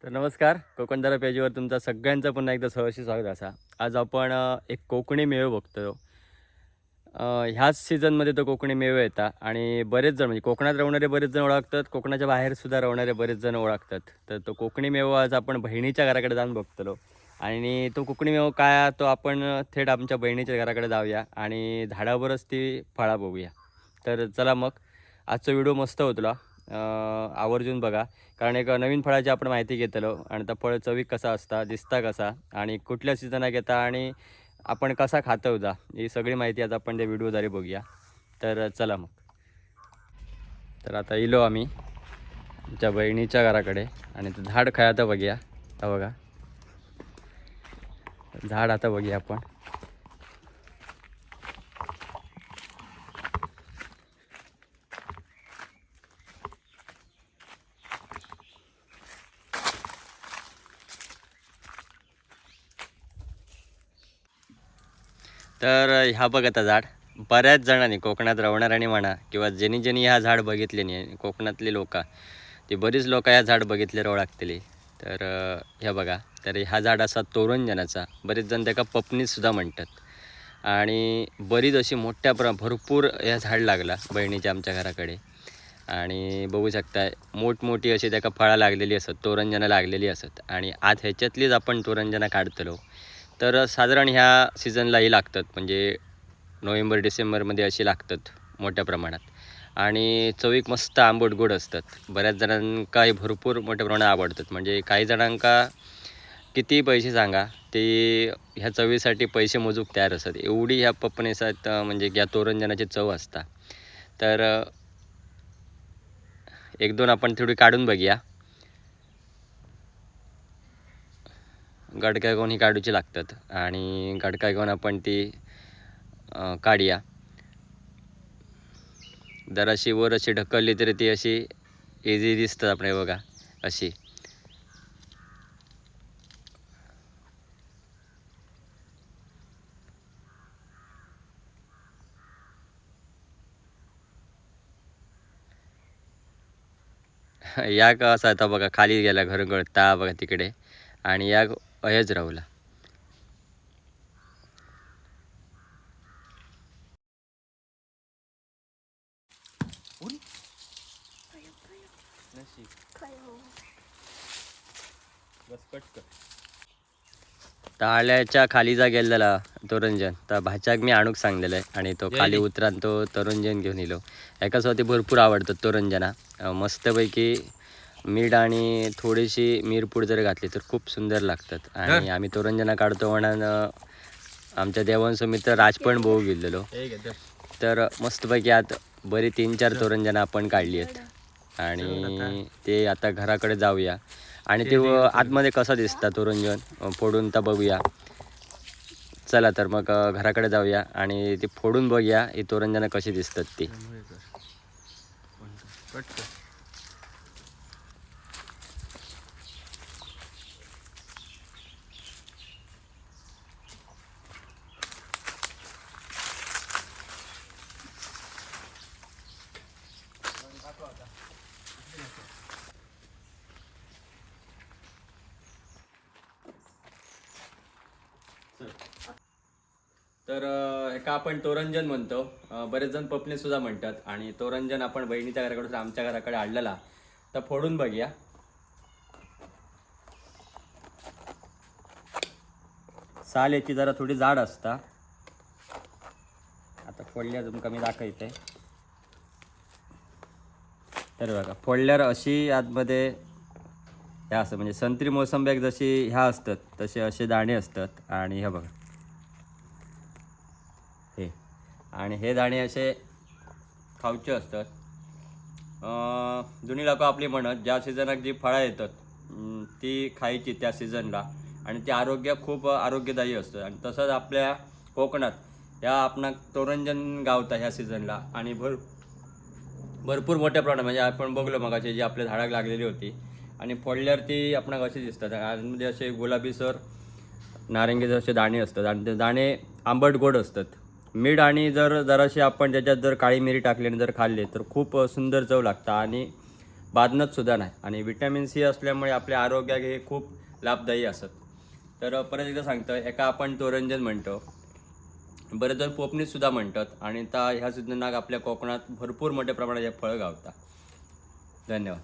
तर नमस्कार, कोकणदारा पेजवर तुमचा सगळ्यांचं पुन्हा एकदा सहर्ष स्वागत असा. आज आपण एक कोकणी मेवे बघतो. ह्याच सीझनमध्ये तो कोकणी मेवे येतात आणि बरेच जण म्हणजे कोकणात राहणारे बरेच जण ओळखतात, कोकणाच्या बाहेरसुद्धा राहणारे बरेच जण ओळखतात. तर तो कोकणी मेवा आज आपण बहिणीच्या घराकडे जाऊन बघतो आणि तो कोकणी मेवा काय आहे, तो आपण थेट आमच्या बहिणीच्या घराकडे जाऊया आणि झाडावरच ती फळा बघूया. तर चला मग आजचा व्हिडिओ मस्त होतो, आवर्जून बघा. कारण एक नवीन फळाची आपण माहिती घेतलो आणि त्या फळ चवीक कसा असता, दिसता कसा आणि कुठल्या सीझनात येता आणि आपण कसा खाता होता, ही सगळी माहिती आज आपण त्या व्हिडिओद्वारे बघूया. तर चला मग. तर आता इलो आम्ही आमच्या बहिणीच्या घराकडे आणि ते झाड काय आता बघूया. आता बघा झाड आता बघूया आपण. तर ह्या बघ आता झाड बऱ्याच जणांनी कोकणात राहणाऱ्यांनी म्हणा किंवा ज्यांनी ज्यांनी ह्या झाड बघितले नाही, कोकणातले लोक ते बरीच लोक ह्या झाड बघितल्यावर ओळखतली. तर ह्या बघा, तर हा झाड असा तोरणजनाचा, बरेच जण त्याका पपनीसुद्धा म्हणतात. आणि बरीच अशी भरपूर ह्या झाड लागला बहिणीच्या आमच्या घराकडे. आणि बघू शकताय मोठमोठी अशी त्याका फळं लागलेली असत, तोरणजना लागलेली असत. आणि आज ह्याच्यातलीच आपण तोरणजना काढतलो. तर साधारण ह्या सीझनलाही लागतात, म्हणजे नोव्हेंबर डिसेंबरमध्ये अशी लागतात मोठ्या प्रमाणात. आणि चवीक मस्त आंबट गोड असतात. बऱ्याच जणांका हे भरपूर मोठ्या प्रमाणात आवडतात. म्हणजे काही जणांका किती पैसे सांगा ते ह्या चवीसाठी पैसे मोजूक तयार असतात, एवढी ह्या पपनेसात म्हणजे या तोरणजनाची चव असता. तर एक दोन आपण थोडी काढून बघूया. गडक्या घेऊन ही काढूची लागतात आणि गडका घेऊन आपण ती काढूया. जराशी वर अशी ढकलली तरी ती अशी इझी दिसतात आपण, बघा अशी. या का असा आता बघा खाली गेला घर गळता बघा तिकडे, आणि या अयच राहूला. ताळ्याच्या खाली जा गेलेला तोरणजन तर भाच्याक मी आणूक सांगलेलं आणि तो खाली उतरान तो तोरणजन घेऊन येलो. एकाच भरपूर आवडतात तोरणजना. मस्तपैकी मीठ आणि थोडीशी मिरपूड जर घातली तर खूप सुंदर लागतात. आणि आम्ही तोरणजना काढतो म्हणून आमच्या देवांसमित्र राज पण बघू गेलेलो. तर मस्तपैकी आत बरी 3-4 तोरणजना आपण काढली आहेत. आणि ते आता घराकडे जाऊया आणि ते आतमध्ये कसं दिसतं तोरणजन फोडून तर बघूया. चला तर मग घराकडे जाऊया आणि ते फोडून बघूया ही तोरणजनं कशी दिसतात ती. तर एका आपण तोरणजन म्हणतो, बरेच जण पपनी सुद्धा म्हणतात. आणि तोरणजन आपण बहिणीच्या घराकडून आमच्या घराकडे आणलेला, तर फोडून बघूया. साल याची जरा थोडी जाड असता. आता फोडल्या तुमका मी दाखवते. तर बघा फोडल्यावर अशी आतमध्ये ह्या असं म्हणजे संत्री मोसंब्याक जशी ह्या असतात तसे असे दाणे असतात. आणि हे बघा हे, आणि हे दाणे असे खाऊचे असतात. जुनी लोक आपली म्हणत ज्या सीझनात जी फळं येतात ती खायची त्या सीझनला, आणि ते खूप आरोग्यदायी असतं. आणि तसंच आपल्या कोकणात या आपणा तोरणजन गावता ह्या सीझनला. आणि भरपूर मोठ्या प्रमाणात म्हणजे आपण बघलो मगाशी जी आपल्या झाडाक लागलेली होती आणि फोडल्यावर ती आपणाक अशी दिसतात. आतमध्ये असे गुलाबीसर नारंगीचे असे दाणे असतात आणि ते दाणे आंबट गोड असतात. मीठ आणि जराशी आपण त्याच्यात जर काळी मिरी टाकली आणि जर खाल्ले तर खूप सुंदर चव लागतं. आणि बादनत सुद्धा नाही आणि विटॅमिन सी असल्यामुळे आपल्या आरोग्याक हे खूप लाभदायी असत. तर परत एकदा सांगतो, एका आपण तोरंजन म्हणतो, बरेच जण पोपणीत सुद्धा म्हणतात आणि ह्या सीझनाक आपल्या कोकणात भरपूर मोठ्या प्रमाणात हे फळं गावता. धन्यवाद.